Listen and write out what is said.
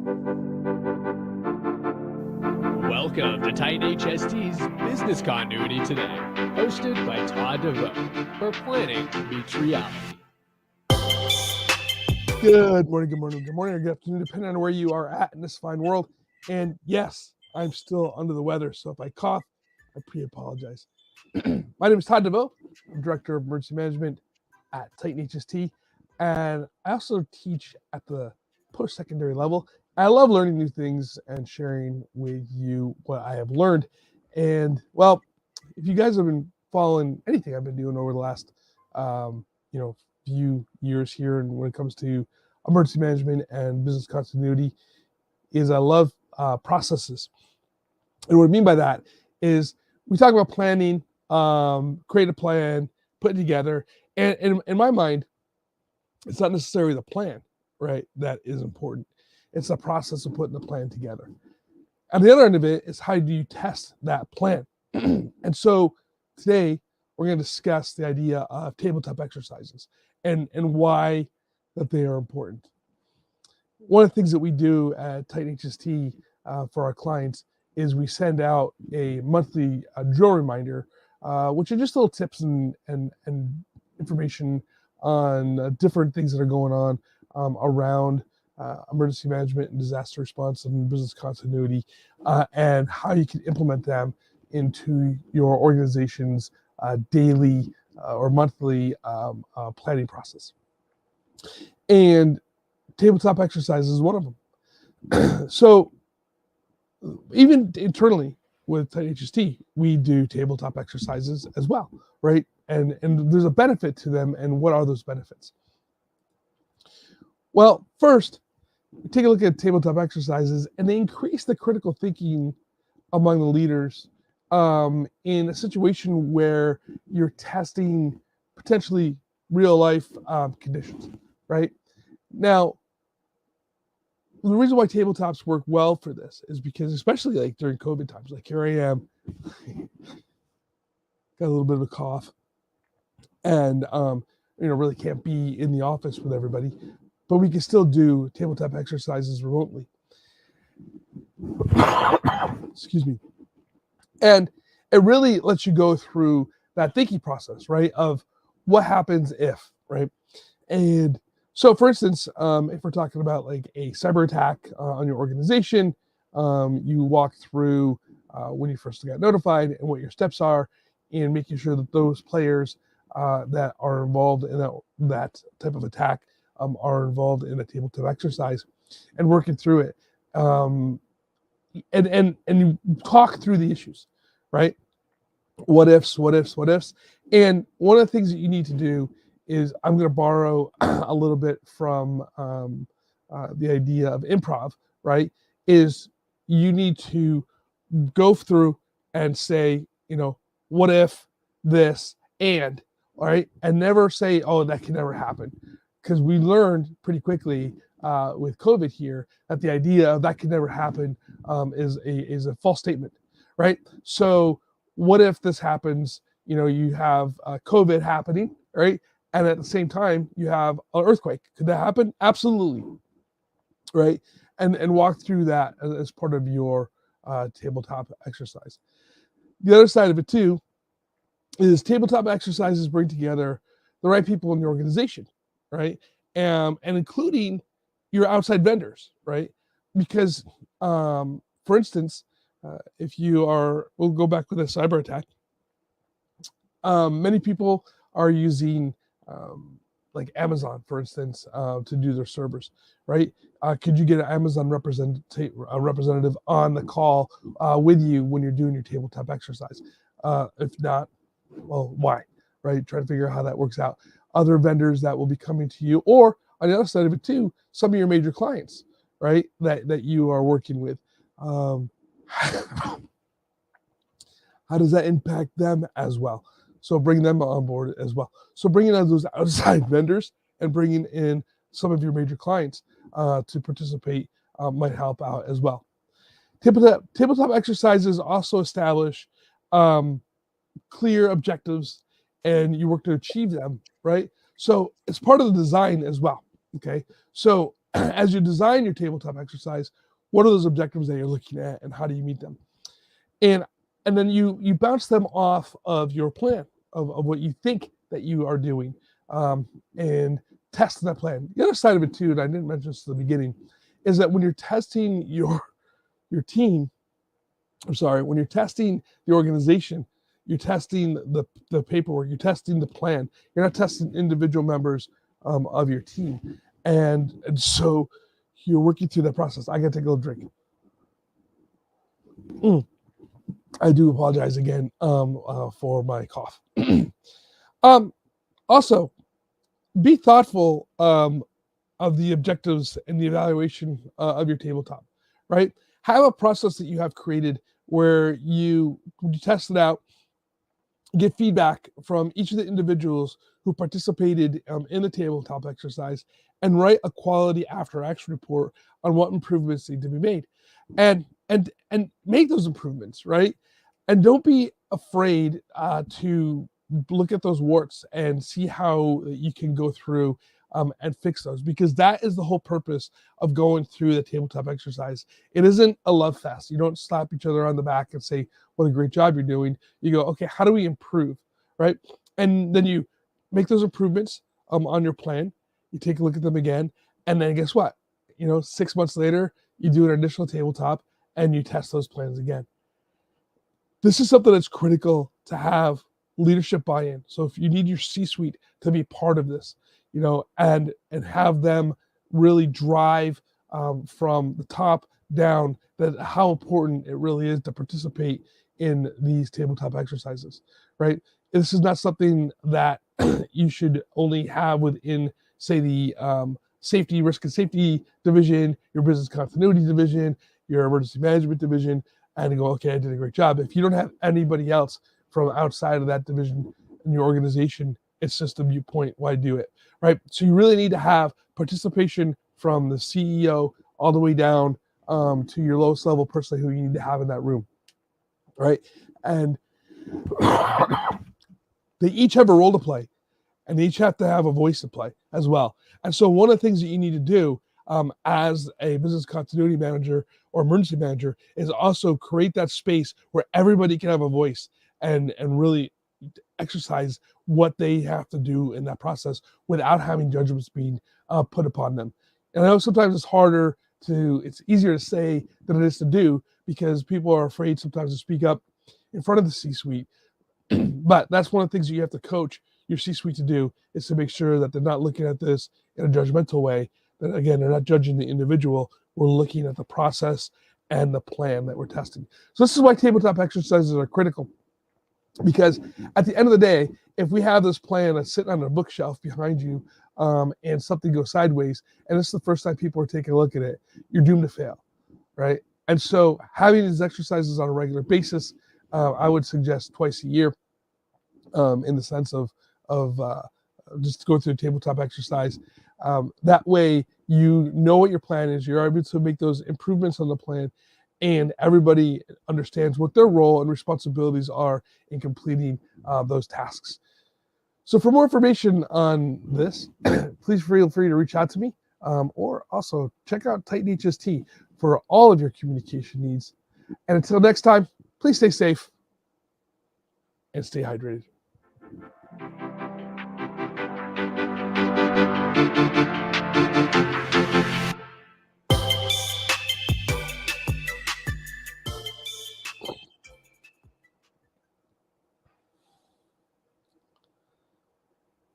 Welcome to Titan HST's Business Continuity Today, hosted by Todd DeVoe, where planning meets reality. Good morning, or good afternoon, depending on where you are at in this fine world. And yes, I'm still under the weather, so if I cough, I pre-apologize. My name is Todd DeVoe. I'm Director of Emergency Management at Titan HST, and I also teach at the post-secondary level. I love learning new things and sharing with you what I have learned. And well, if you guys have been following anything I've been doing over the last, few years here, and when it comes to emergency management and business continuity, is I love processes. And what I mean by that is we talk about planning, create a plan, put it together. And in my mind, it's not necessarily the plan, right, that is important. It's the process of putting the plan together. And the other end of it is how do you test that plan? And so today we're going to discuss the idea of tabletop exercises and why that they are important. One of the things that we do at Titan HST for our clients is we send out a monthly drill reminder, which are just little tips and information on different things that are going on around emergency management and disaster response and business continuity, and how you can implement them into your organization's daily or monthly planning process. And tabletop exercise is one of them. So even internally with Titan HST, we do tabletop exercises as well, right? And there's a benefit to them. And what are those benefits? Well, first, take a look at tabletop exercises, and they increase the critical thinking among the leaders in a situation where you're testing potentially real life conditions, right? Now, the reason why tabletops work well for this is because, especially like during COVID times, like here I am, got a little bit of a cough, and really can't be in the office with everybody, but we can still do tabletop exercises remotely. Excuse me. And it really lets you go through that thinking process, right? Of what happens if, right? And so, for instance, if we're talking about like a cyber attack on your organization, you walk through when you first got notified and what your steps are in making sure that those players that are involved in that type of attack are involved in a tabletop exercise and working through it. And you talk through the issues, right? What ifs. And one of the things that you need to do is, I'm going to borrow a little bit from the idea of improv, right? Is you need to go through and say, what if this and, all right? And never say, oh, that can never happen. Because we learned pretty quickly with COVID here that the idea of that could never happen is a false statement, right? So what if this happens? You have COVID happening, right? And at the same time, you have an earthquake. Could that happen? Absolutely, right? And walk through that as part of your tabletop exercise. The other side of it too is tabletop exercises bring together the right people in the organization, right? And including your outside vendors, right? Because, for instance, if we'll go back with a cyber attack. Many people are using like Amazon, for instance, to do their servers, right? Could you get an Amazon representative on the call with you when you're doing your tabletop exercise? If not, well, why, right? Try to figure out how that works out. Other vendors that will be coming to you, or on the other side of it too, some of your major clients, right, that you are working with. How does that impact them as well? So bring them on board as well. So bringing in those outside vendors and bringing in some of your major clients to participate might help out as well. Tabletop exercises also establish clear objectives, and you work to achieve them, right? So it's part of the design as well, okay? So as you design your tabletop exercise, what are those objectives that you're looking at and how do you meet them? And then you bounce them off of your plan of what you think that you are doing, and test that plan. The other side of it too, and I didn't mention this at the beginning, is that when you're testing your team, when you're testing the organization, you're testing the paperwork, you're testing the plan. You're not testing individual members of your team. And so you're working through that process. I gotta take a little drink. I do apologize again for my cough. Also, be thoughtful of the objectives and the evaluation of your tabletop, right? Have a process that you have created where you test it out, get feedback from each of the individuals who participated in the tabletop exercise, and write a quality after action report on what improvements need to be made, and make those improvements, right? And don't be afraid to look at those warts and see how you can go through and fix those, because that is the whole purpose of going through the tabletop exercise. It isn't a love fest. You don't slap each other on the back and say, what a great job you're doing. You go, okay, how do we improve, right? And then you make those improvements on your plan. You take a look at them again. And then guess what? 6 months later, you do an additional tabletop and you test those plans again. This is something that's critical to have leadership buy-in. So if you need your C-suite to be part of this, and have them really drive from the top down that how important it really is to participate in these tabletop exercises, right? This is not something that you should only have within, say, the safety, risk and safety division, your business continuity division, your emergency management division, and go, okay, I did a great job. If you don't have anybody else from outside of that division in your organization, it's just a mute point. Why do it, right? So you really need to have participation from the CEO all the way down to your lowest level person who you need to have in that room, right? And they each have a role to play, and they each have to have a voice to play as well. And so one of the things that you need to do as a business continuity manager or emergency manager is also create that space where everybody can have a voice and really exercise what they have to do in that process without having judgments being put upon them. And I know sometimes it's easier to say than it is to do, because people are afraid sometimes to speak up in front of the C-suite. But that's one of the things that you have to coach your C-suite to do, is to make sure that they're not looking at this in a judgmental way. That again, they're not judging the individual. We're looking at the process and the plan that we're testing. So this is why tabletop exercises are critical. Because at the end of the day, if we have this plan that's sitting on a bookshelf behind you and something goes sideways, and this is the first time people are taking a look at it, you're doomed to fail, right? And so having these exercises on a regular basis, I would suggest twice a year, in the sense of just go through a tabletop exercise. That way you know what your plan is, you're able to make those improvements on the plan, and everybody understands what their role and responsibilities are in completing those tasks. So for more information on this, please feel free to reach out to me, or also check out Titan HST for all of your communication needs. And until next time, please stay safe and stay hydrated.